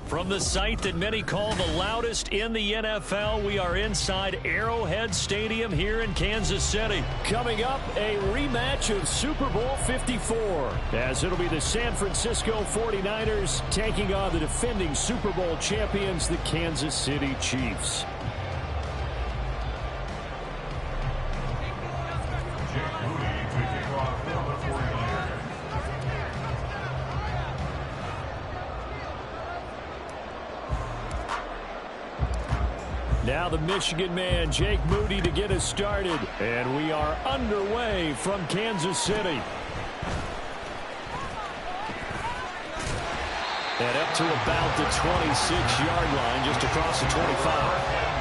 From the site that many call the loudest in the NFL, we are inside Arrowhead Stadium here in Kansas City. Coming up, a rematch of Super Bowl 54, as it'll be the San Francisco 49ers taking on the defending Super Bowl champions, the Kansas City Chiefs. Now the Michigan man, Jake Moody, to get us started. And we are underway from Kansas City. And up to about the 26-yard line, just across the 25.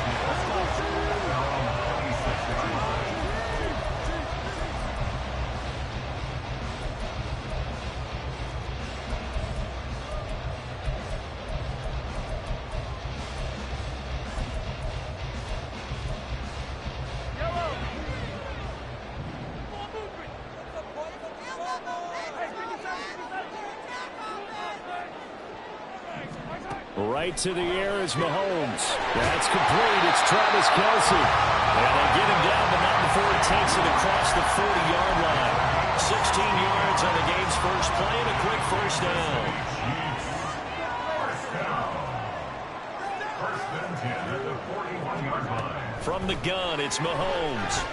Right to the air is Mahomes. That's complete. It's Travis Kelce. And they get him down, but not before he takes it across the 40-yard line. 16 yards on the game's first play and a quick first down. First and 10 at the 41-yard line. From the gun, it's Mahomes.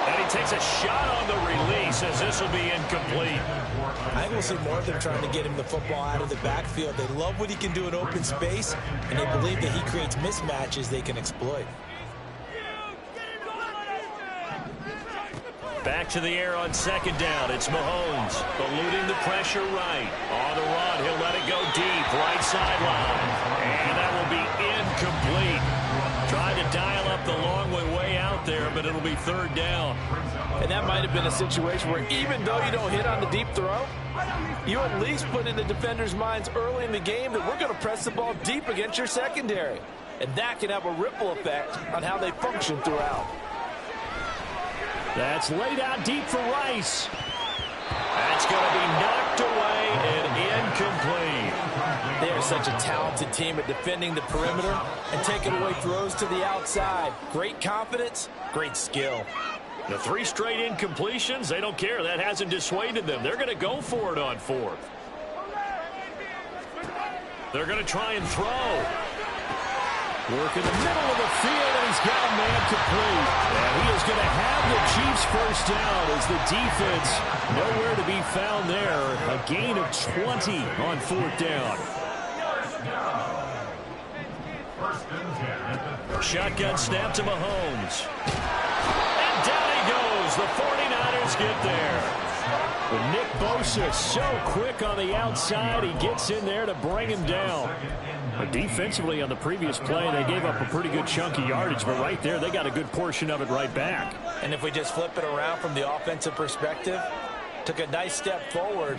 And he takes a shot on the release as this will be incomplete. I think we'll see more of them trying to get him the football out of the backfield. They love what he can do in open space, and they believe that he creates mismatches they can exploit. Back to the air on second down. It's Mahomes eluding the pressure right. On the run, he'll let it go deep, right sideline. And that will be incomplete. Trying to dial up the long way out there, but it'll be third down. And that might have been a situation where even though you don't hit on the deep throw, you at least put in the defenders' minds early in the game that we're going to press the ball deep against your secondary. And that can have a ripple effect on how they function throughout. That's laid out deep for Rice. That's going to be knocked away and incomplete. They are such a talented team at defending the perimeter and taking away throws to the outside. Great confidence, great skill. The 3 straight incompletions, they don't care. That hasn't dissuaded them. They're going to go for it on fourth. They're going to try and throw. Work in the middle of the field, and he's got a man complete. And he is going to have the Chiefs first down as the defense nowhere to be found there. A gain of 20 on fourth down. Shotgun snap to Mahomes. And down he goes. The 49ers get there. But Nick Bosa so quick on the outside. He gets in there to bring him down. But defensively on the previous play, they gave up a pretty good chunk of yardage. But right there, they got a good portion of it right back. And if we just flip it around from the offensive perspective, took a nice step forward,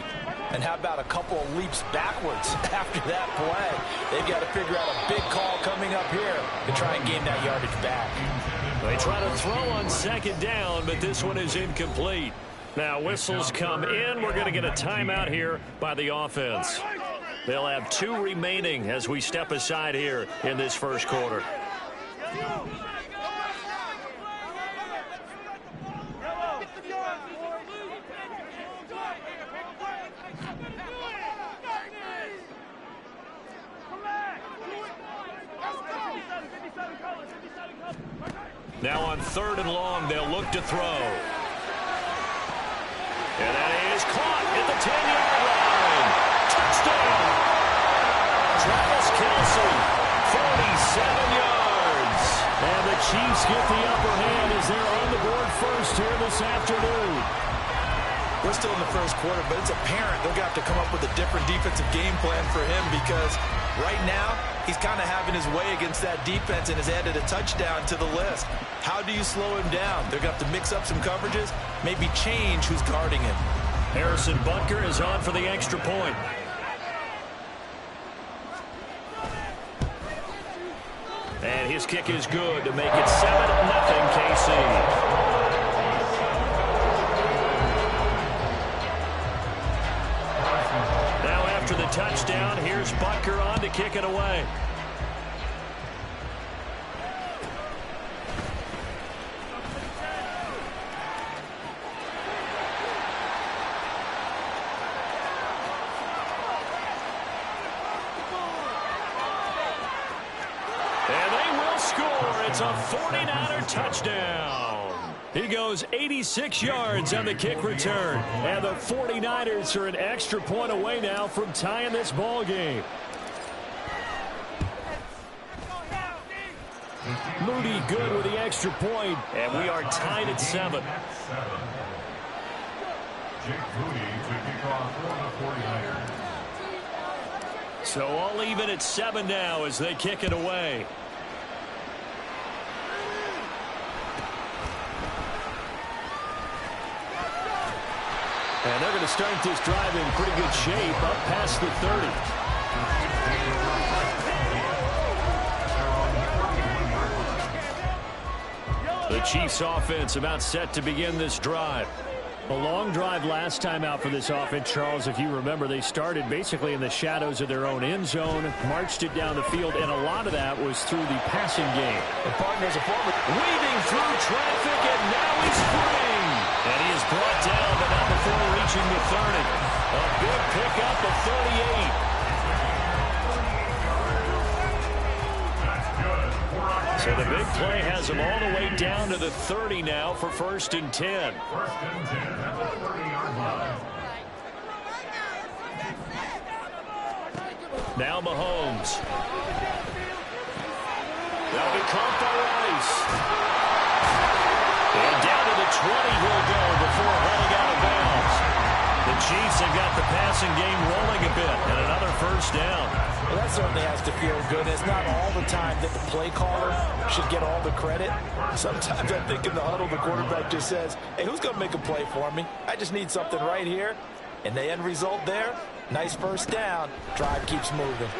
and how about a couple of leaps backwards after that play? They've got to figure out a big call coming up here to try and gain that yardage back. They try to throw on second down, but this one is incomplete. Now whistles come in. We're going to get a timeout here by the offense. They'll have 2 remaining as we step aside here in this first quarter. Now on third and long, they'll look to throw. And that is caught at the 10-yard line. Touchdown! Travis Kelce, 47 yards. And the Chiefs get the upper hand as they're on the board first here this afternoon. We're still in the first quarter, but it's apparent they're going to have to come up with a different defensive game plan for him because right now he's kind of having his way against that defense and has added a touchdown to the list. How do you slow him down? They're going to have to mix up some coverages, maybe change who's guarding him. Harrison Butker is on for the extra point. And his kick is good to make it 7-0 KC. Now first down. Here's Butker on to kick it away. And they will score. It's a 49er touchdown. He goes 86 yards on the kick return. And the 49ers are an extra point away now from tying this ball game. Moody good with the extra point, and we are tied at 7. Jake Moody to kick off for the 49ers. So all even at 7 now as they kick it away. And they're going to start this drive in pretty good shape, up past the 30. The Chiefs offense about set to begin this drive. A long drive last time out for this offense, Charles. If you remember, they started basically in the shadows of their own end zone, marched it down the field, and a lot of that was through the passing game. The partners are forward. Weaving through traffic, and now he's free. And he is brought down, but not before reaching the 30. A big pickup of 38. So the big play has him all the way down to the 30 now for 1st and 10. 1st and 10 at the 30-yard line. Now Mahomes. That'll be caught by Rice. And down to the 20 he'll go before hauling out of bounds. The Chiefs have got the passing game rolling a bit, and another 1st down. Well, that certainly has to feel good. It's not all the time that the play caller should get all the credit. Sometimes I think in the huddle, the quarterback just says, hey, who's going to make a play for me? I just need something right here. And the end result there, nice 1st down. Drive keeps moving.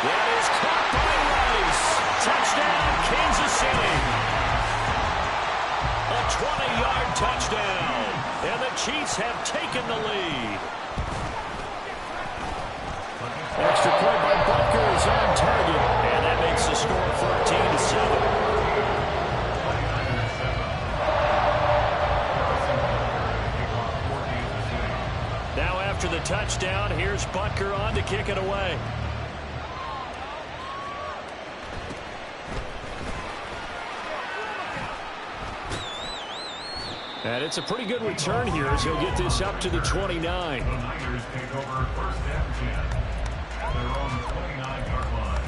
That is caught by Rice. Touchdown, Kansas City. A 20-yard touchdown. And the Chiefs have taken the lead. Extra point by Butker is on target. And that makes the score 14-7. Now after the touchdown, here's Butker on to kick it away. And it's a pretty good return here as he'll get this up to the 29. The Niners take over 1st and 10 at their own 29-yard line.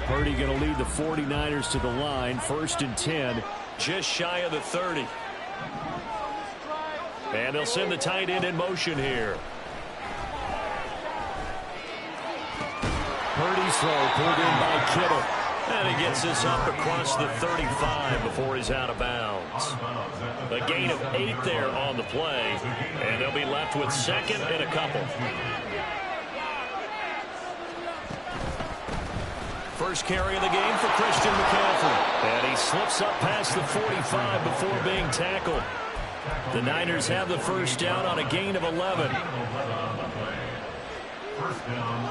Purdy going to lead the 49ers to the line. 1st and 10, just shy of the 30. And they'll send the tight end in motion here. Purdy's throw pulled in by Kittle. And he gets this up across the 35 before he's out of bounds. A gain of 8 there on the play. And they'll be left with 2nd and a couple. First carry of the game for Christian McCaffrey. And he slips up past the 45 before being tackled. The Niners have the 1st down on a gain of 11. 1st down,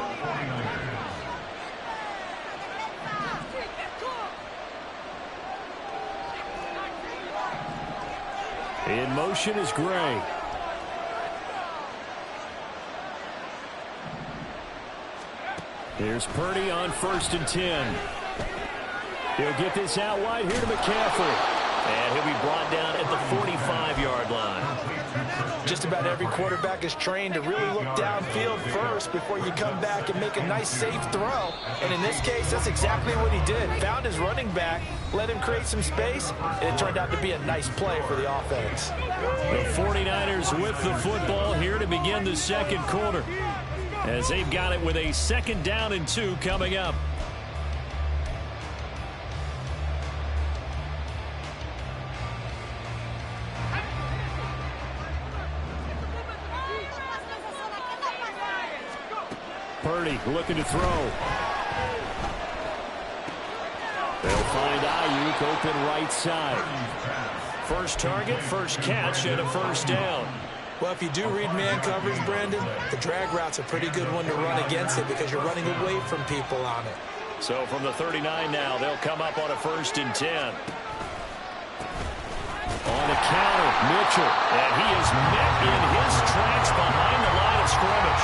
49ers. In motion is Gray. Here's Purdy on 1st and 10. He'll get this out wide here to McCaffrey. And he'll be brought down at the 45-yard line. Just about every quarterback is trained to really look downfield first before you come back and make a nice, safe throw. And in this case, that's exactly what he did. Found his running back, let him create some space, and it turned out to be a nice play for the offense. The 49ers with the football here to begin the 2nd quarter, as they've got it with a 2nd down and 2 coming up. Purdy looking to throw. They'll find Ayuk open right side. First target, first catch, and a first down. Well, if you do read man coverage, Brandon, the drag route's a pretty good one to run against it because you're running away from people on it. So from the 39 now, they'll come up on a 1st and 10. On a counter, Mitchell, and he is met in his tracks behind the line of scrimmage.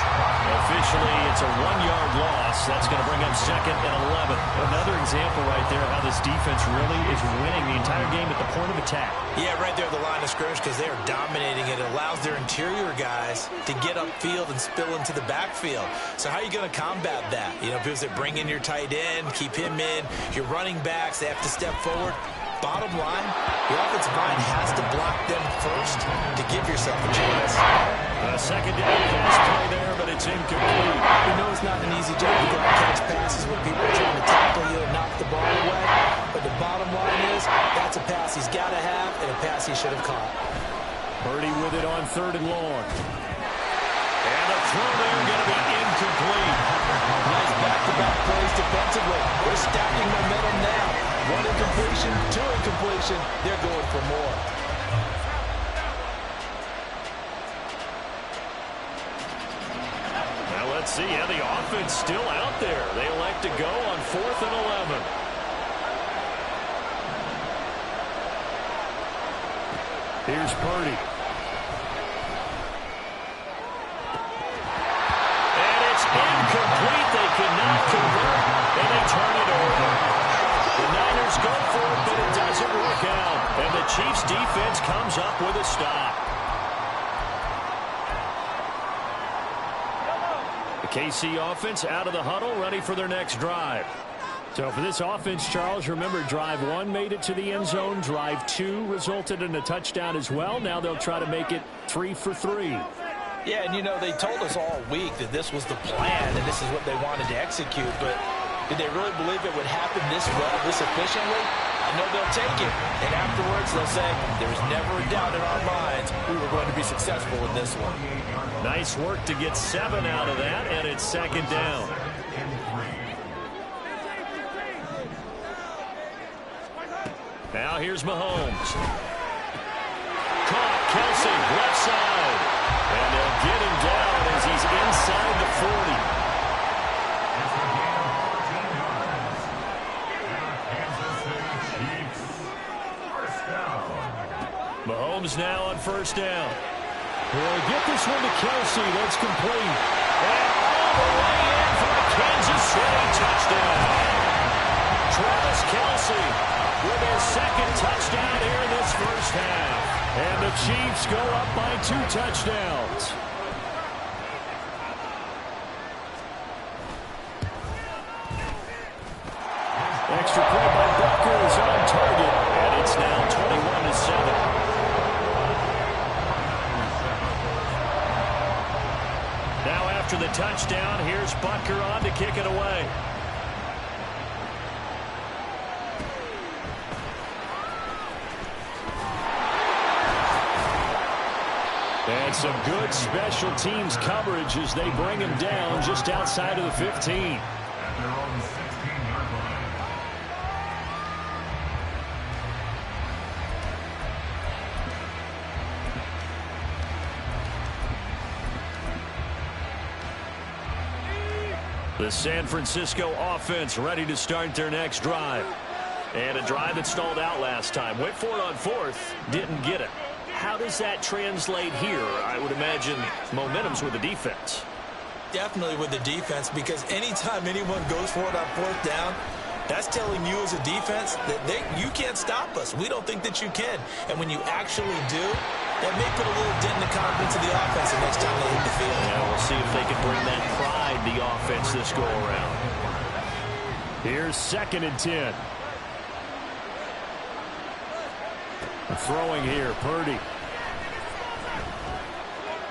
Officially, it's a 1-yard loss. That's going to bring up 2nd and 11. Another example right there how this defense really is winning the entire game at the point of attack. Yeah, right there at the line of scrimmage because they are dominating it. It allows their interior guys to get upfield and spill into the backfield. So how are you going to combat that? You know, because they bring in your tight end, keep him in. Your running backs, they have to step forward. Bottom line, the offensive line has to block them first to give yourself a chance. A second down pass play there, but it's incomplete. We know it's not an easy job to go and catch passes when people are trying to tackle you and knock the ball away. But the bottom line is, that's a pass he's got to have and a pass he should have caught. Purdy with it on 3rd and long. And a throw there going to be incomplete. Nice back-to-back plays defensively. They're stacking momentum now. 1 incompletion, 2 incompletion. They're going for more. Now let's see how the offense still out there. They elect to go on 4th and 11. Here's Purdy. And it's incomplete. They cannot convert, and they turn it over. The Niners go for it, but it doesn't work out. And the Chiefs' defense comes up with a stop. The KC offense out of the huddle, ready for their next drive. So for this offense, Charles, remember drive 1 made it to the end zone. Drive 2 resulted in a touchdown as well. Now they'll try to make it 3 for 3. Yeah, and you know, they told us all week that this was the plan and this is what they wanted to execute, but did they really believe it would happen this well, this efficiently? I know they'll take it, and afterwards they'll say, there's never a doubt in our minds we were going to be successful in this one. Nice work to get 7 out of that, and it's 2nd down. Now here's Mahomes. Caught, Kelsey, left side. And they'll get him down as he's inside the 40. Mahomes now on 1st down. He'll get this one to Kelsey. That's complete. And all the way in for a Kansas City touchdown. Travis Kelsey with his 2nd touchdown here in this first half. And the Chiefs go up by 2 touchdowns. Extra point by Bucker is on target. And it's now 21-7. Now after the touchdown, here's Butker on to kick it away. And some good special teams coverage as they bring him down just outside of the 15. At their own 16-yard line. The San Francisco offense ready to start their next drive. And a drive that stalled out last time. Went for it on 4th, didn't get it. How does that translate here? I would imagine momentum's with the defense. Definitely with the defense, because anytime anyone goes for it on 4th down, that's telling you as a defense that you can't stop us. We don't think that you can. And when you actually do, that may put a little dent in the confidence of the offense the next time they hit the field. Yeah, we'll see if they can bring that pride, the offense, this go around. Here's 2nd and 10. Throwing here, Purdy.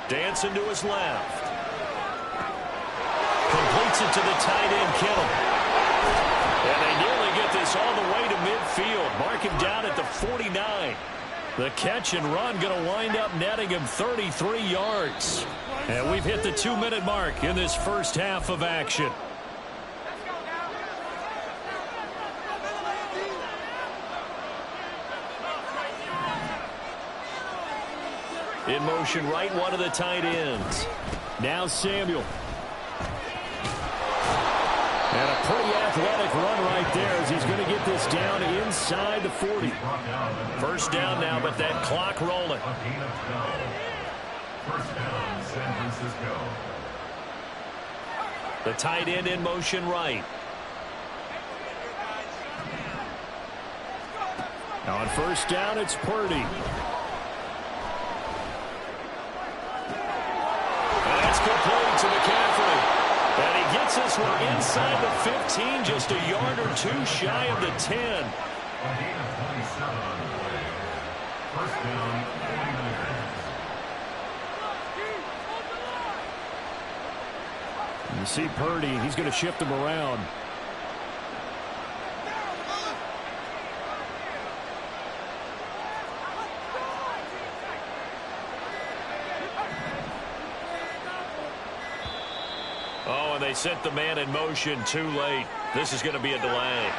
Dancing to his left. Completes it to the tight end, Kittle. And they nearly get this all the way to midfield. Mark him down at the 49. The catch and run going to wind up netting him 33 yards. And we've hit the 2-minute mark in this first half of action. In motion right, one of the tight ends. Now Samuel. And a pretty athletic run right there as he's going to get this down inside the 40. First down now, but that clock rolling. First down, San Francisco. The tight end in motion right. On first down, it's Purdy. That's complete to McCaffrey. And he gets this one inside the 15, just a yard or two shy of the 10. A gain of 27 on the play. First down, 49ers. You see Purdy, he's going to shift him around. Oh, and they sent the man in motion too late. This is going to be a delay.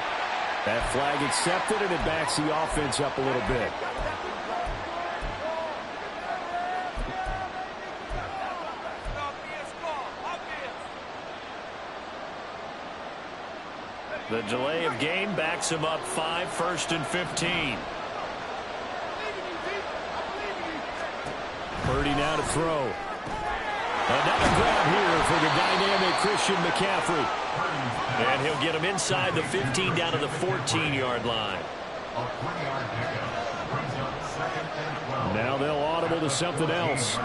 That flag accepted, and it backs the offense up a little bit. The delay of game backs him up 5, 1st and 15. Purdy now to throw. Another grab here for the dynamic Christian McCaffrey. And he'll get him inside the 15 down to the 14-yard line. Now they'll audible to something else.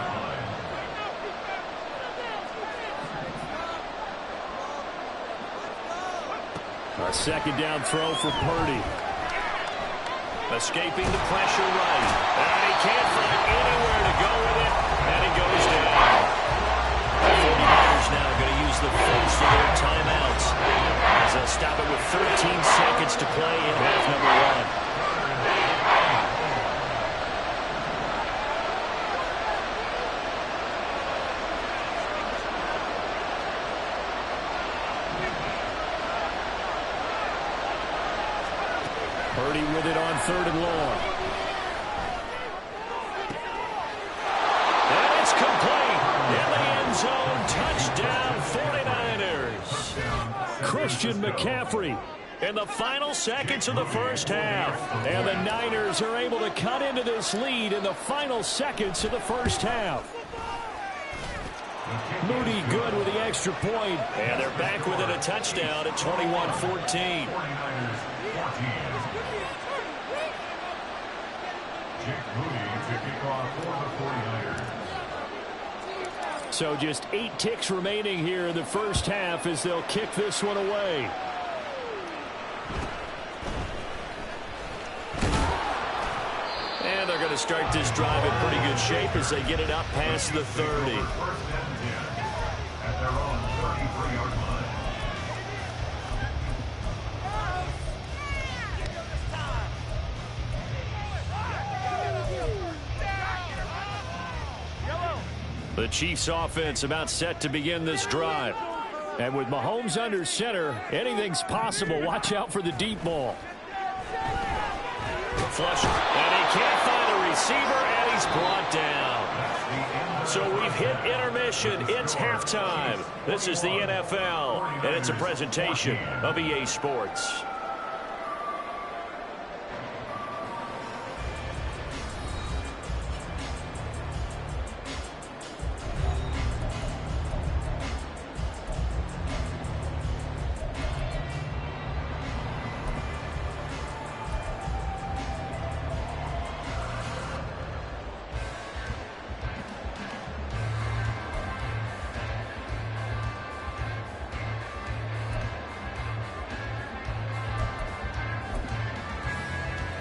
A second down throw for Purdy. Escaping the pressure right. And he can't find anywhere to go with it. And it goes down. The 49ers now going to use the first of their timeouts as they'll stop it with 13 seconds to play in half number 1. Purdy with it on 3rd and long. And it's complete. In the end zone, touchdown 49ers. Christian McCaffrey in the final seconds of the first half. And the Niners are able to cut into this lead in the final seconds of the first half. Moody good with the extra point. And they're back within a touchdown at 21-14. So just 8 ticks remaining here in the first half as they'll kick this one away. And they're going to start this drive in pretty good shape as they get it up past the 30. At their own 33-yard line. The Chiefs offense about set to begin this drive. And with Mahomes under center, anything's possible. Watch out for the deep ball. Flush. And he can't find a receiver, and he's brought down. So we've hit intermission. It's halftime. This is the NFL, and it's a presentation of EA Sports.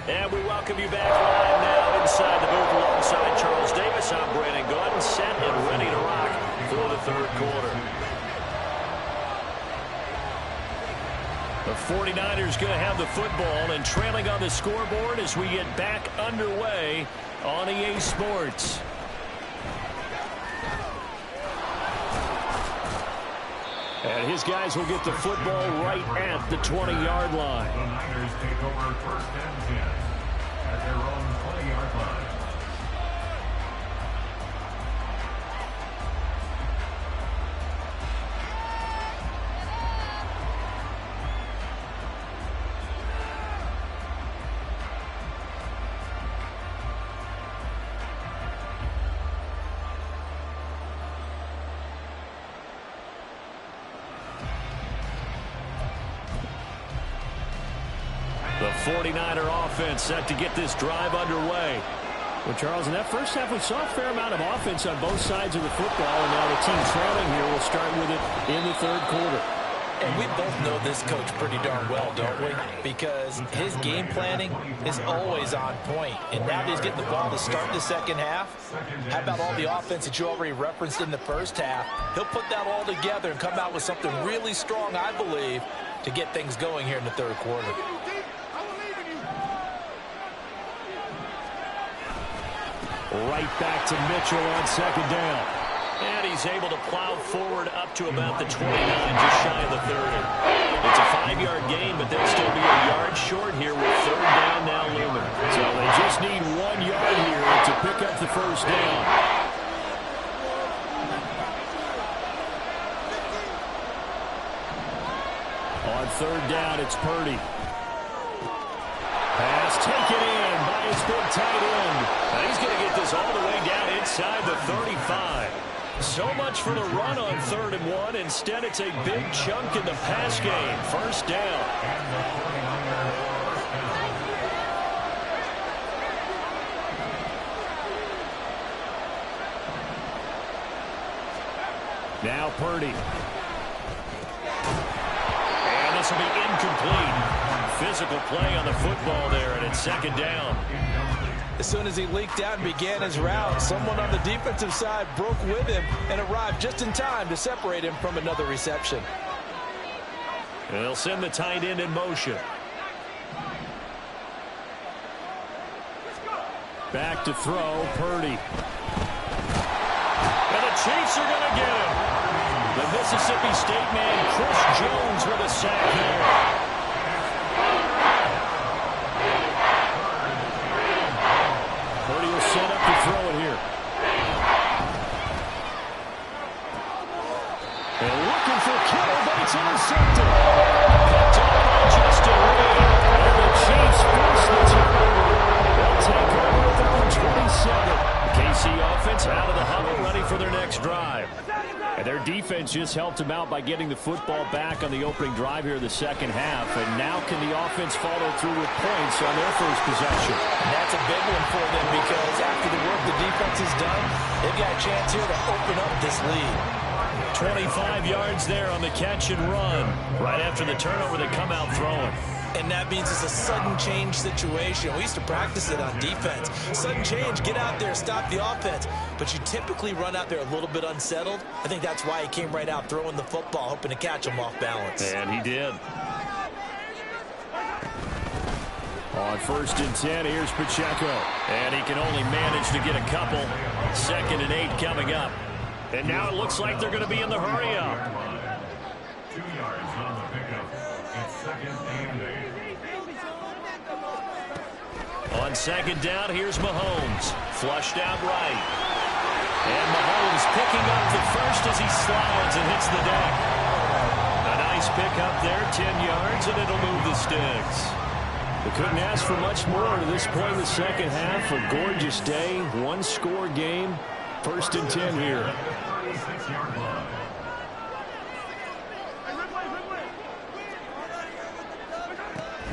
And we welcome you back live now inside the booth alongside Charles Davis. I'm Brandon Gordon, set and ready to rock for the third quarter. The 49ers going to have the football and trailing on the scoreboard as we get back underway on EA Sports. And his guys will get the football right at the 20-yard line. The Niners take over first and 10 at their own 20-yard line. The 49er offense set to get this drive underway. Well, Charles, in that first half, we saw a fair amount of offense on both sides of the football, and now the team trailing here will start with it in the third quarter. And we both know this coach pretty darn well, don't we? Because his game planning is always on point. And now that he's getting the ball to start the second half, how about all the offense that you already referenced in the first half? He'll put that all together and come out with something really strong, I believe, to get things going here in the third quarter. Right back to Mitchell on second down. And he's able to plow forward up to about the 29, just shy of the 30. It's a 5-yard gain, but they'll still be a yard short here with third down now looming. So they just need 1 yard here to pick up the first down. On third down, it's Purdy. Pass taken in by his big tight end. And he's going to get this all the way down inside the 35. So much for the run on 3rd and 1. Instead, it's a big chunk in the pass game. First down. Now Purdy. And this will be incomplete. Physical play on the football there, and it's second down. As soon as he leaked out and began his route, someone on the defensive side broke with him and arrived just in time to separate him from another reception. And they'll send the tight end in motion. Back to throw, Purdy. And the Chiefs are going to get him. The Mississippi State man, Chris Jones, with a sack there. Purdy will set up to throw it here. And looking for Kittle, but it's intercepted. Picked up by Justin Reed. And the Chiefs force the turnover. They'll take over with their own 27. KC offense out of the huddle, ready for their next drive. And their defense just helped them out by getting the football back on the opening drive here in the second half. And now can the offense follow through with points on their first possession? And that's a big one for them because after the work the defense has done, they've got a chance here to open up this lead. 25 yards there on the catch and run. Right after the turnover, they come out throwing. And that means it's a sudden change situation. We used to practice it on defense. Sudden change, get out there, stop the offense. But you typically run out there a little bit unsettled. I think that's why he came right out throwing the football, hoping to catch him off balance. And he did. On 1st and 10, here's Pacheco. And he can only manage to get a couple. 2nd and 8 coming up. And now it looks like they're going to be in the hurry up. 2 yards on the pickup. It's 2nd and 8. On 2nd down, here's Mahomes. Flushed out right. And Mahomes picking up the first as he slides and hits the deck. A nice pickup there, 10 yards, and it'll move the sticks. We couldn't ask for much more to this point in the second half. A gorgeous day, 1-score game. 1st and 10 here.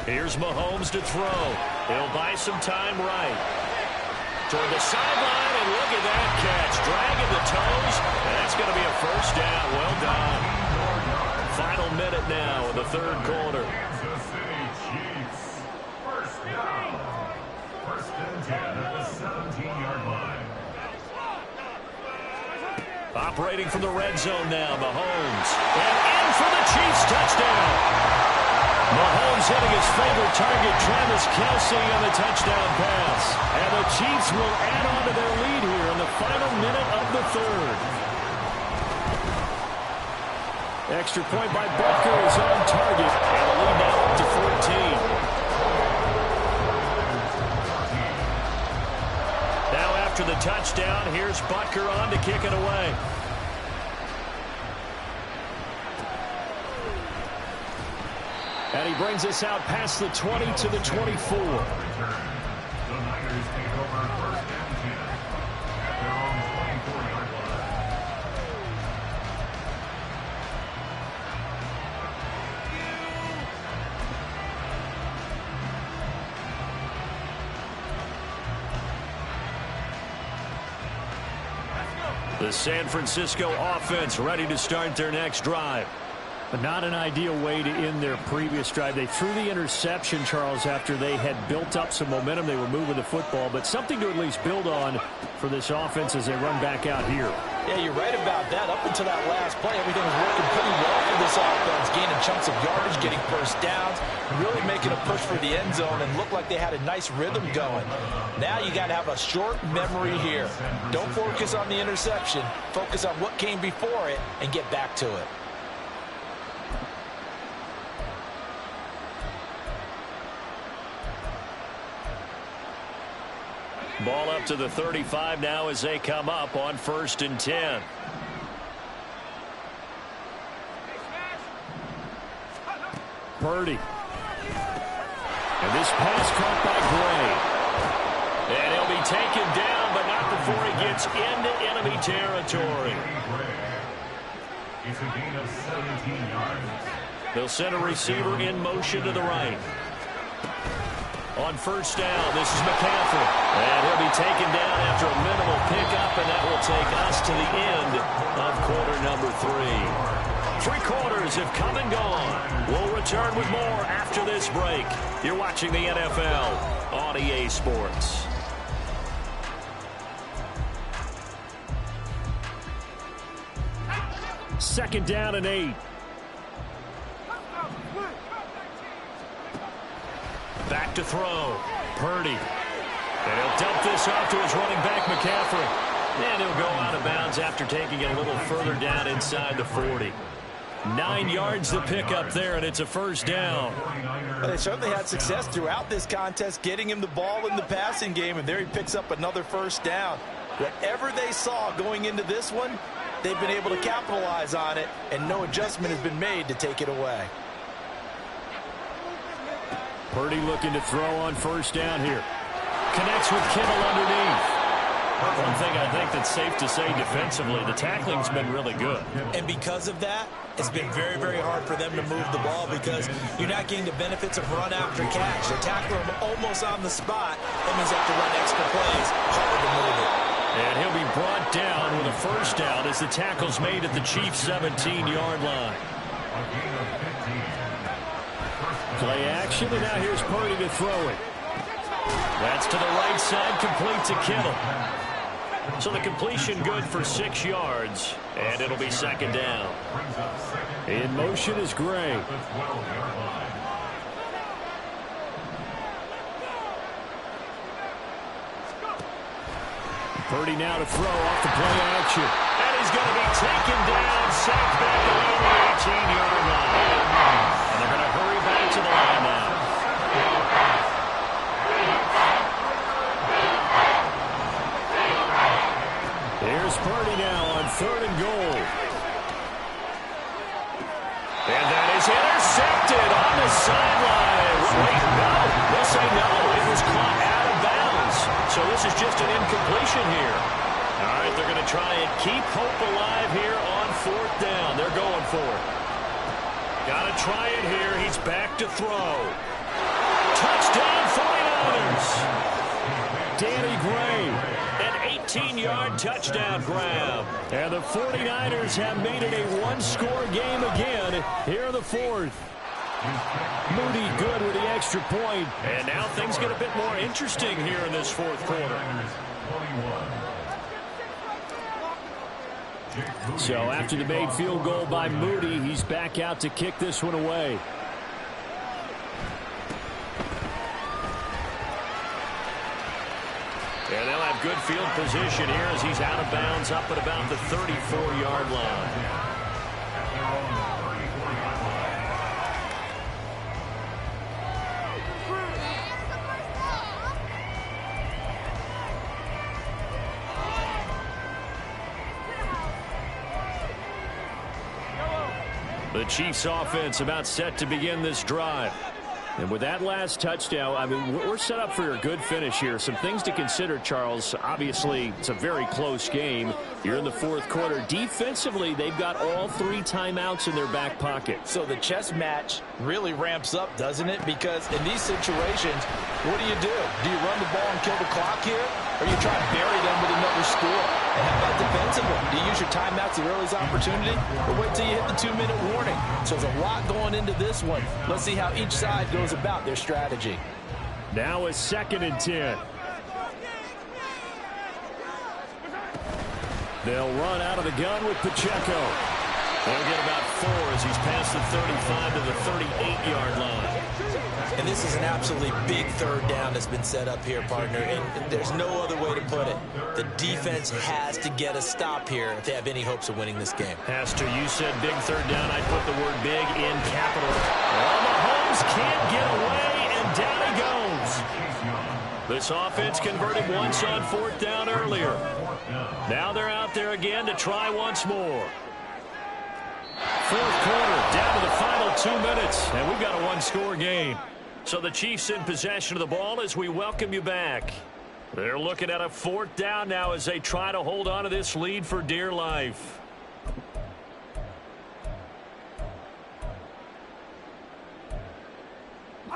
Here's Mahomes to throw. He'll buy some time right. Toward the sideline, and look at that catch. Dragging the toes, and that's going to be a first down. Well done. Final minute now in the third quarter. Kansas City Chiefs. First down. 1st and 10 at the 17-yard line. Operating from the red zone now, Mahomes. And in for the Chiefs touchdown. hitting his favorite target, Travis Kelce, on the touchdown pass. And the Chiefs will add on to their lead here in the final minute of the third. Extra point by Butker is on target. And the lead now up to 14. Now after the touchdown, here's Butker on to kick it away. And he brings us out past the 20 to the 24. The Niners take over first and 10 at their own 24-yard line. The San Francisco offense ready to start their next drive. But not an ideal way to end their previous drive. They threw the interception, Charles, after they had built up some momentum. They were moving the football, but something to at least build on for this offense as they run back out here. Yeah, you're right about that. Up until that last play, everything was working pretty well for this offense, gaining chunks of yardage, getting first downs, really making a push for the end zone, and looked like they had a nice rhythm going. Now you got to have a short memory here. Don't focus on the interception. Focus on what came before it and get back to it. Ball up to the 35 now as they come up on 1st and 10. Purdy. And this pass caught by Gray. And he'll be taken down, but not before he gets into enemy territory. It's a gain of 17 yards. They'll send a receiver in motion to the right. On 1st down, this is McCaffrey. And he'll be taken down after a minimal pickup, and that will take us to the end of quarter number 3. 3 quarters have come and gone. We'll return with more after this break. You're watching the NFL on EA Sports. Second down and 8. Back to throw. Purdy. And he'll dump this off to his running back, McCaffrey. And he'll go out of bounds after taking it a little further down inside the 40. 9 yards to pick up there, and it's a 1st down. Well, they certainly had success throughout this contest, getting him the ball in the passing game, and there he picks up another 1st down. Whatever they saw going into this one, they've been able to capitalize on it, and no adjustment has been made to take it away. Purdy looking to throw on 1st down here. Connects with Kittle underneath. One thing I think that's safe to say defensively, the tackling's been really good. And because of that, it's been very, very hard for them to move the ball because you're not getting the benefits of run after catch. They're tackling him almost on the spot. That means they have to run extra plays, harder to move it. And he'll be brought down with a 1st down as the tackle's made at the Chiefs' 17-yard line. Play action, and now here's Purdy to throw it. That's to the right side, complete to Kittle. So the completion good for 6 yards, and it'll be 2nd down. In motion is Gray. Purdy now to throw off the play action. And he's going to be taken down, sacked back around the 18-yard line. And they're going to hurry back to the line now. Here's Purdy now on 3rd and goal. And that is intercepted on the sideline. Wait, no. They'll say no. It was caught out of bounds. So this is just an incompletion here. All right, they're going to try and keep hope alive here on 4th down. They're going for it. Got to try it here. He's back to throw. Touchdown 49ers. Danny Gray. An 18-yard touchdown grab. And the 49ers have made it a one-score game again here in the 4th. Moody good with the extra point. And now things get a bit more interesting here in this 4th quarter. So after the made field goal by Moody, he's back out to kick this one away. good field position here as he's out of bounds up at about the 34-yard line. The Chiefs offense about set to begin this drive. And with that last touchdown, I mean, we're set up for a good finish here. Some things to consider, Charles. Obviously, it's a very close game. You're in the fourth quarter. Defensively, they've got all 3 timeouts in their back pocket. So the chess match really ramps up, doesn't it? Because in these situations, what do? Do you run the ball and kill the clock here? Or you try to bury them with another score? And how about defensively? Do you use your timeouts at earliest opportunity? Or wait till you hit the 2-minute warning? So there's a lot going into this one. Let's see how each side goes about their strategy. Now a 2nd and 10. They'll run out of the gun with Pacheco. They'll get about 4 as he's past the 35 to the 38-yard line. And this is an absolutely big 3rd down that's been set up here, partner, and there's no other way to put it. The defense has to get a stop here if they have any hopes of winning this game. Has to. You said big 3rd down. I put the word big in capital. Mahomes can't get away, and down he goes. This offense converted once on 4th down earlier. Now they're out there again to try once more. 4th quarter, down to the final 2 minutes, and we've got a 1-score game. So the Chiefs in possession of the ball as we welcome you back. They're looking at a 4th down now as they try to hold on to this lead for dear life.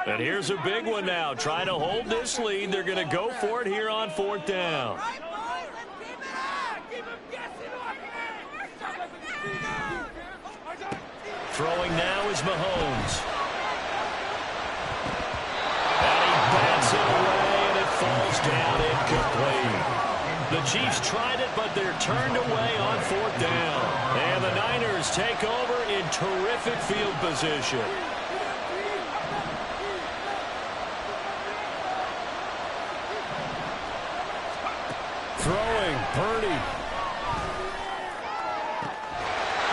And here's a big one now. Trying to hold this lead. They're going to go for it here on 4th down. Throwing now is Mahomes. And he bats it away, and it falls down incomplete. The Chiefs tried it, but they're turned away on 4th down. And the Niners take over in terrific field position. Throwing, Purdy.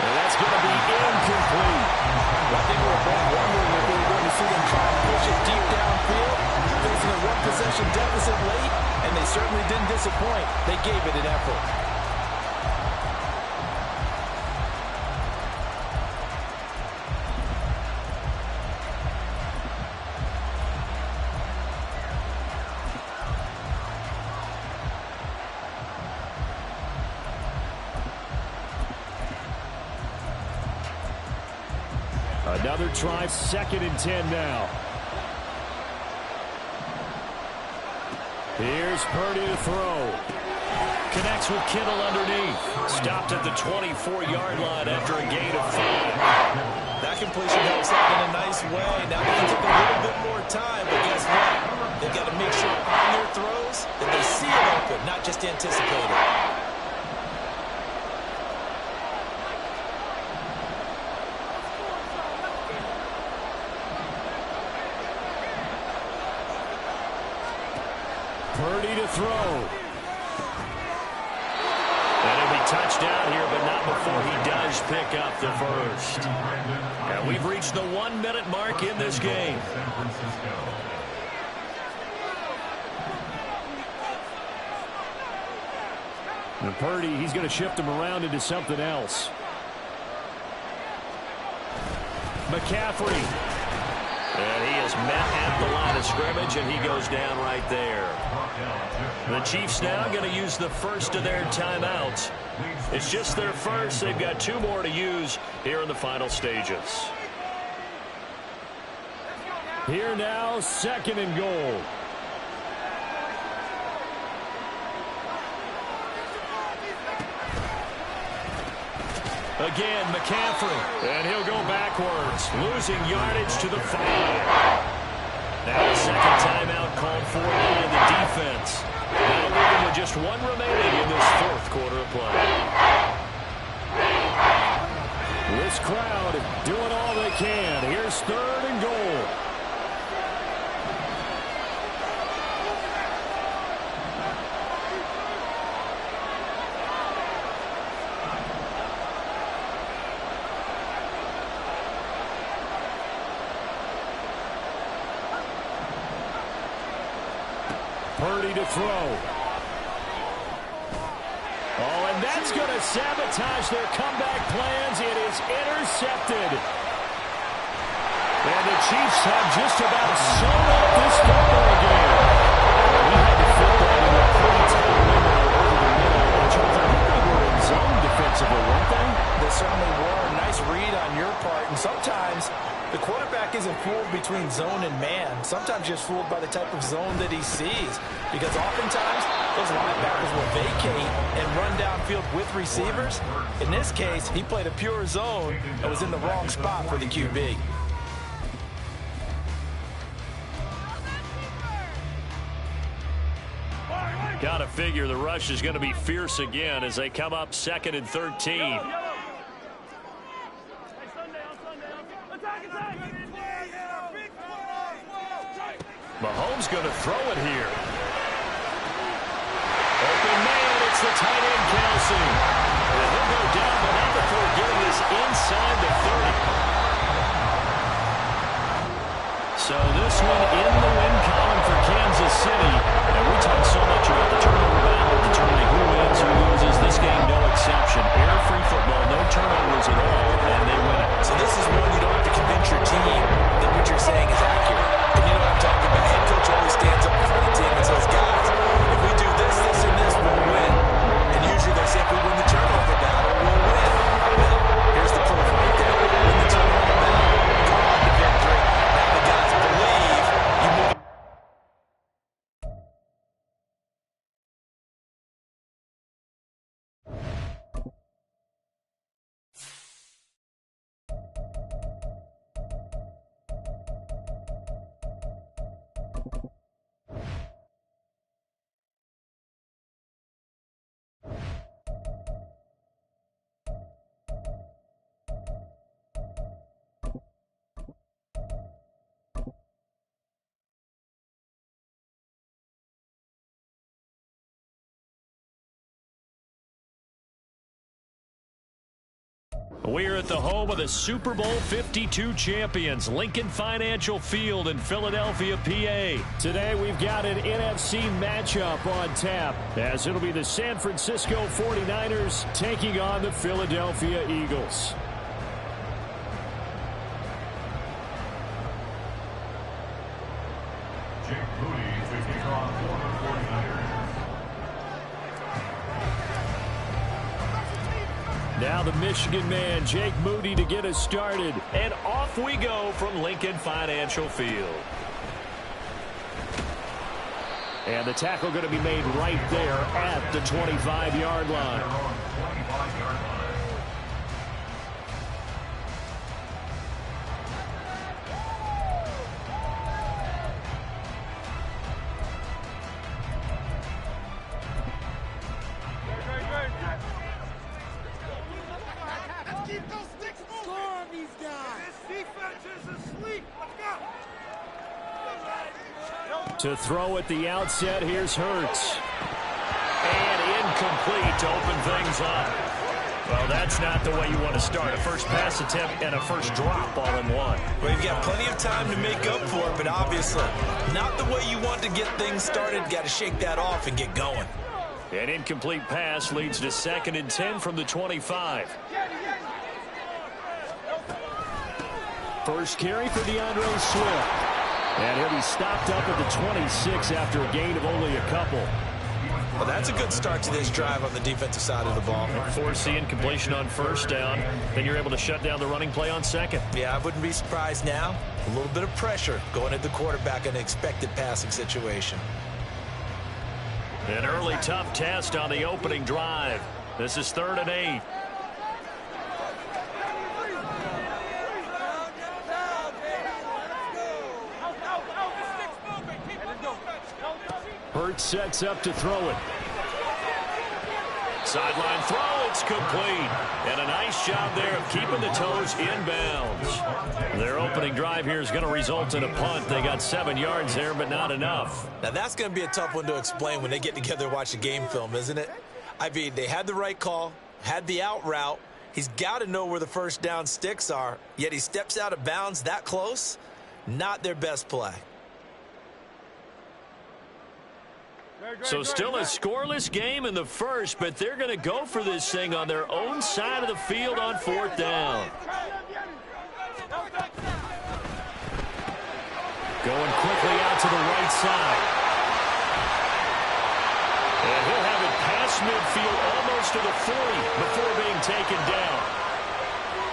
And that's going to be incomplete. I think we were both wondering if we were going to see them try and push it deep downfield, facing a 1-possession deficit late, and they certainly didn't disappoint. They gave it an effort. Another try, 2nd and 10 now. Here's Purdy to throw. Connects with Kittle underneath. Stopped at the 24-yard line after a gain of 5. That completion helps out in a nice way. Now they can take a little bit more time, but guess what? They've got to make sure on their throws that they see it open, not just anticipate it. Purdy to throw. And it'll be touchdown here, but not before he does pick up the first. And we've reached the 1-minute mark in this game. And Purdy, he's going to shift him around into something else. McCaffrey. And he is met at the line of scrimmage, and he goes down right there. The Chiefs now going to use the first of their timeouts. It's just their first. They've got 2 more to use here in the final stages. Here now, 2nd and goal. Again, McCaffrey. And he'll go backwards, losing yardage to the 5. Now a second timeout called for by the defense. Now leaving with just 1 remaining in this 4th quarter of play. This crowd doing all they can. Here's 3rd and goal. Purdy to throw. Oh, and that's going to sabotage their comeback plans. It is intercepted. And the Chiefs have just about sewn up this football game. We had to fit that in a pretty tight window over the middle. And Charles, I think they were in zone defensively, weren't they? They certainly were. Nice read on your part. And sometimes the quarterback isn't fooled between zone and man. Sometimes just fooled by the type of zone that he sees. Because oftentimes those linebackers will vacate and run downfield with receivers. In this case, he played a pure zone and was in the wrong spot for the QB. Got to figure the rush is going to be fierce again as they come up 2nd and 13. Mahomes going to throw it here. Open man, it's the tight end, Kelsey. And he'll go down, but not before getting this inside the 30. So this one in the win column for Kansas City. And we talked so much about the turnover battle, determining who wins, who loses. This game, no exception. Air-free football, no turnovers at all, and they win it. So this is one you don't have to convince your team that what you're saying is accurate. And you know what I'm talking about. Head coach always stands up in front of the team and says, guys, if we do this, this, and this, we'll win. And usually they say if we win the turnover battle, we'll win. Well, here's the proof right there. Win the turnover battle, come on to victory. Now the guys believe you move. We're at the home of the Super Bowl 52 champions, Lincoln Financial Field in Philadelphia, PA. Today we've got an NFC matchup on tap, as it'll be the San Francisco 49ers taking on the Philadelphia Eagles. Jake Moody to kick off for the 49ers. Now the Michigan man, Jake Moody, to get us started. And off we go from Lincoln Financial Field. And the tackle going to be made right there at the 25-yard line. 25-yard line. To throw at the outset, here's Hurts. And incomplete to open things up. Well, that's not the way you want to start. A first pass attempt and a first drop all in one. Well, you've got plenty of time to make up for it, but obviously not the way you want to get things started. Got to shake that off and get going. An incomplete pass leads to 2nd and 10 from the 25. First carry for DeAndre Swift. And he'll be stopped up at the 26 after a gain of only a couple. Well, that's a good start to this drive on the defensive side of the ball. Force the incompletion on first down. Then you're able to shut down the running play on second. Yeah, I wouldn't be surprised now. A little bit of pressure going at the quarterback in an expected passing situation. An early tough test on the opening drive. This is 3rd and 8. Hurts sets up to throw it. Sideline throw, it's complete. And a nice job there of keeping the toes in bounds. Their opening drive here is going to result in a punt. They got 7 yards there, but not enough. Now, that's going to be a tough one to explain when they get together and watch the game film, isn't it? I mean, they had the right call, had the out route. He's got to know where the first down sticks are, yet he steps out of bounds that close. Not their best play. So still a scoreless game in the first, but they're going to go for this thing on their own side of the field on 4th down. Going quickly out to the right side. And he'll have it past midfield almost to the 40 before being taken down.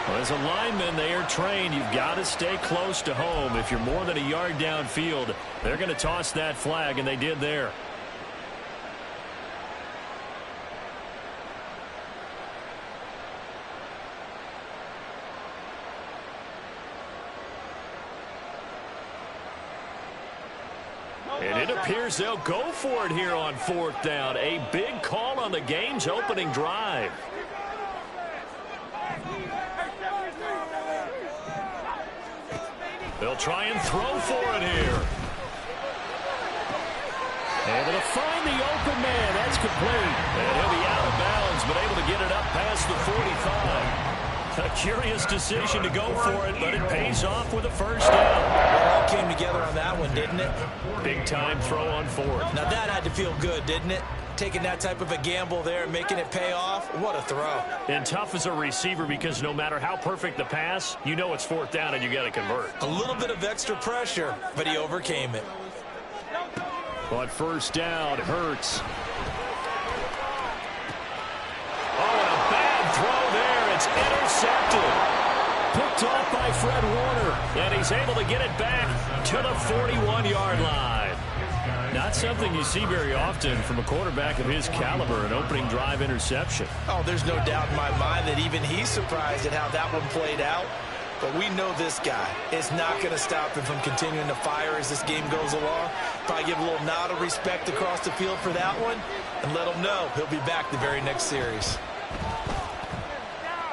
Well, as a lineman, they are trained. You've got to stay close to home. If you're more than a yard downfield, they're going to toss that flag, and they did there. And it appears they'll go for it here on 4th down. A big call on the game's opening drive. They'll try and throw for it here. Able to find the open man. That's complete. And he'll be out of bounds, but able to get it up past the 45. A curious decision to go for it, but it pays off with a first down. It all came together on that one, didn't it? Big-time throw on 4th. Now that had to feel good, didn't it? Taking that type of a gamble there and making it pay off. What a throw. And tough as a receiver because no matter how perfect the pass, you know it's 4th down and you got to convert. A little bit of extra pressure, but he overcame it. But first down, Hurts. Oh, and a bad throw there. It's intercepted. Picked off by Fred Warner. And he's able to get it back to the 41-yard line. Not something you see very often from a quarterback of his caliber, an opening drive interception. Oh, there's no doubt in my mind that even he's surprised at how that one played out. But we know this guy is not going to stop him from continuing to fire as this game goes along. Probably give a little nod of respect across the field for that one and let him know he'll be back the very next series.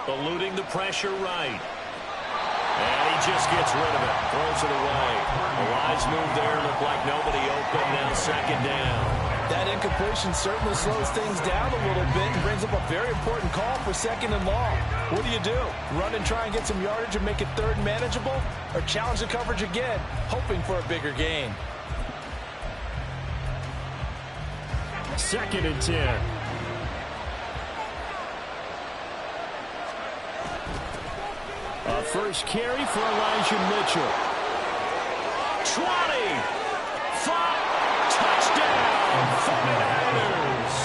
Eluding the pressure right. And he just gets rid of it. Throws it away. A wise move there. Looked like nobody open. Now 2nd down. That incompletion certainly slows things down a little bit and brings up a very important call for 2nd and long. What do? Run and try and get some yardage and make it 3rd manageable? Or challenge the coverage again, hoping for a bigger gain? 2nd and 10. A first carry for Elijah Mitchell. 20. 5. Touchdown. 49ers.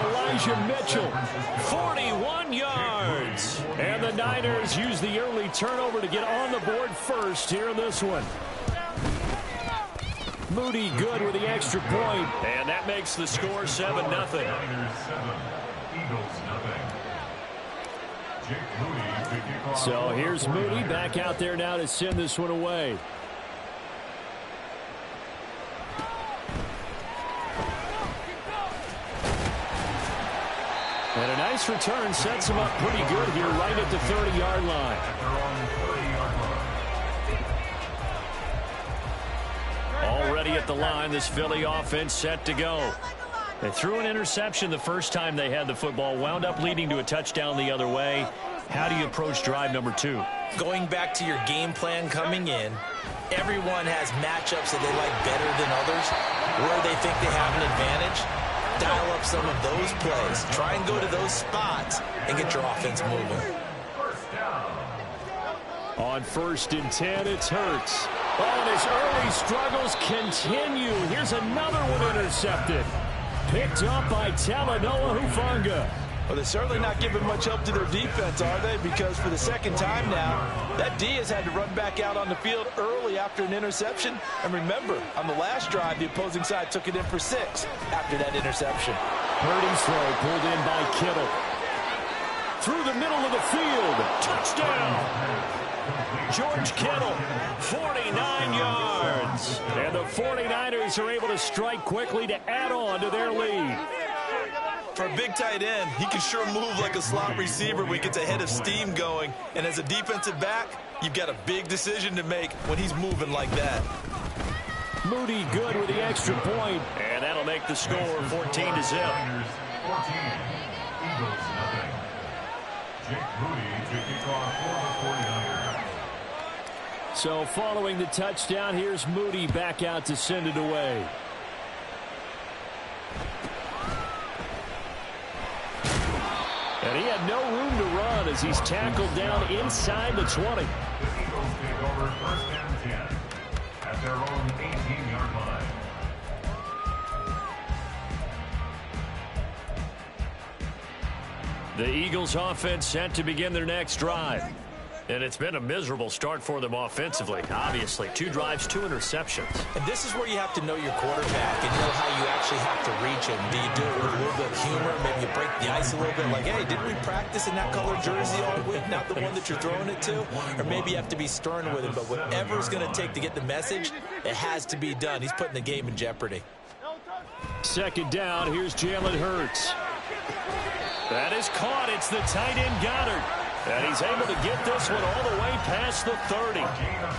Elijah Mitchell, 41 yards. And the Niners use the early turnover to get on the board first here in this one. Moody good with the extra point. And that makes the score 7-0. Niners 7, Eagles nothing. So here's Moody back out there now to send this one away. And a nice return sets him up pretty good here right at the 30-yard line. Already at the line, this Philly offense set to go. They threw an interception the first time they had the football, wound up leading to a touchdown the other way. How do you approach drive number 2? Going back to your game plan coming in, everyone has matchups that they like better than others, where they think they have an advantage. Dial up some of those plays. Try and go to those spots and get your offense moving. On 1st and 10, it's Hurts. Oh, and his early struggles continue. Here's another one intercepted. Picked up by Talanoa Hufanga. Well, they're certainly not giving much help to their defense, are they? Because for the 2nd time now, that D has had to run back out on the field early after an interception. And remember, on the last drive, the opposing side took it in for 6 after that interception. Purdy's throw pulled in by Kittle. Through the middle of the field. Touchdown. George Kittle, 49 yards. And the 49ers are able to strike quickly to add on to their lead. For a big tight end, he can sure move like a slot receiver when he gets a head of steam going. And as a defensive back, you've got a big decision to make when he's moving like that. Moody good with the extra point. And that'll make the score 14-0. 14, Eagles nothing. Jake Moody to kick off for the 49ers. So following the touchdown, here's Moody back out to send it away. And he had no room to run as he's tackled down inside the 20. The Eagles take over 1st and 10 at their own 18-yard line. The Eagles offense set to begin their next drive. And it's been a miserable start for them offensively. Obviously, 2 drives, 2 interceptions. And this is where you have to know your quarterback and know how you actually have to reach him. Do you do it with a little bit of humor? Maybe you break the ice a little bit like, hey, didn't we practice in that color jersey all week, not the one that you're throwing it to? Or maybe you have to be stern with him. But whatever it's going to take to get the message, it has to be done. He's putting the game in jeopardy. 2nd down, here's Jalen Hurts. That is caught. It's the tight end Goddard. And he's able to get this one all the way past the 30.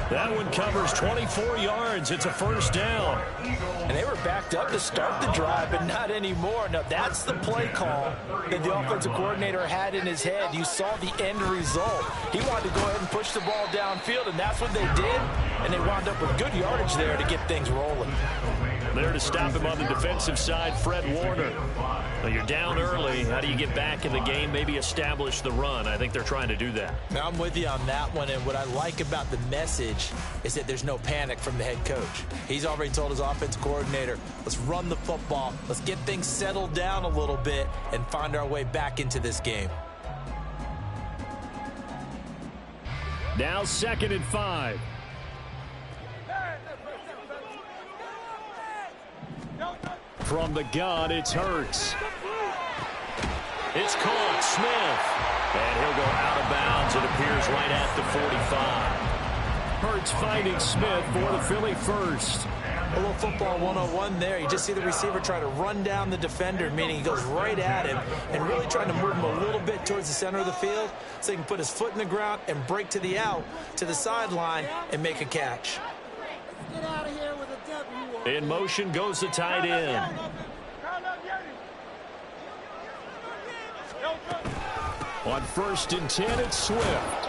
That one covers 24 yards. It's a 1st down. And they were backed up to start the drive, but not anymore. Now, that's the play call that the offensive coordinator had in his head. You saw the end result. He wanted to go ahead and push the ball downfield, and that's what they did. And they wound up with good yardage there to get things rolling. There to stop him on the defensive side, Fred Warner. Well, you're down early. How do you get back in the game, maybe establish the run? I think they're trying to do that. Now, I'm with you on that one, and what I like about the message is that there's no panic from the head coach. He's already told his offensive coordinator, let's run the football, let's get things settled down a little bit and find our way back into this game. Now 2nd and 5. From the gun, it's Hurts. It's caught. Smith. And he'll go out of bounds. It appears right at the 45. Hurts finding Smith for the Philly first. A little football 101 there. You just see the receiver try to run down the defender, meaning he goes right at him and really trying to move him a little bit towards the center of the field so he can put his foot in the ground and break to the out, to the sideline, and make a catch. Get out of here with a W. In motion goes the tight end. On 1st and 10, it's Swift.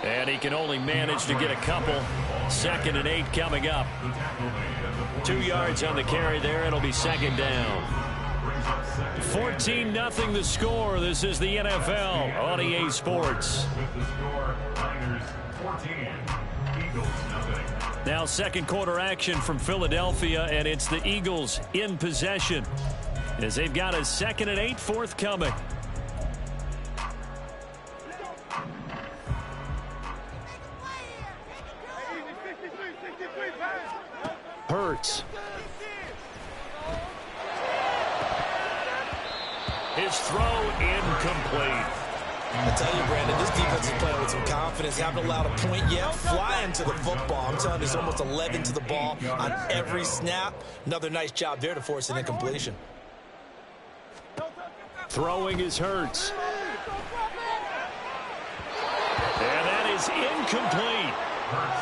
And he can only manage to get a couple. 2nd and 8 coming up. 2 yards on the carry there. It'll be 2nd down. 14-0 the score. This is the NFL on EA Sports. With the score, Niners 14, Eagles nothing. Now 2nd quarter action from Philadelphia, and it's the Eagles in possession as they've got a 2nd and 8 forthcoming. Hurts. His throw incomplete. I tell you, Brandon, this defense is playing with some confidence. Haven't allowed a point yet. Flying to the football. I'm telling you, there's almost 11 to the ball on every snap. Another nice job there to force an incompletion. Throwing is Hurts. And that is incomplete.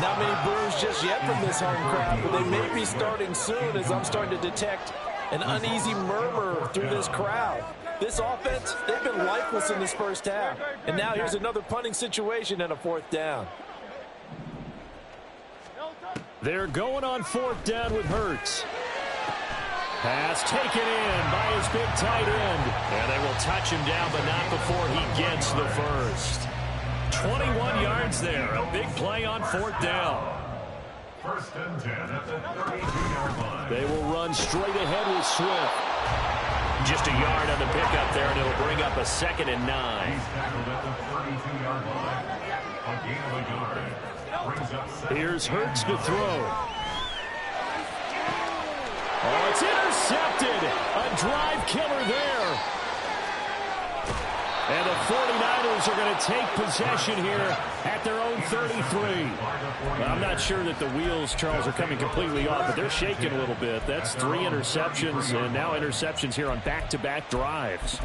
Not many boos just yet from this home crowd, but they may be starting soon as I'm starting to detect an uneasy murmur through this crowd. This offense, they've been lifeless in this 1st half. And now here's another punting situation and a 4th down. They're going on 4th down with Hurts. Pass taken in by his big tight end. And they will touch him down, but not before he gets the first. 21 yards there. A big play on 4th down. 1st and 10 at the 32-yard line. They will run straight ahead with Swift. Just a yard on the pickup there, and it'll bring up a 2nd and 9. He's tackled at the 32-yard line. A gain of a yard. Brings up 2nd. Here's Hurts to throw. Oh, it's intercepted. A drive killer there. And the 49ers are going to take possession here at their own 33. Well, I'm not sure that the wheels, Charles, are coming completely off, but they're shaking a little bit. That's 3 interceptions, and now interceptions here on back-to-back drives.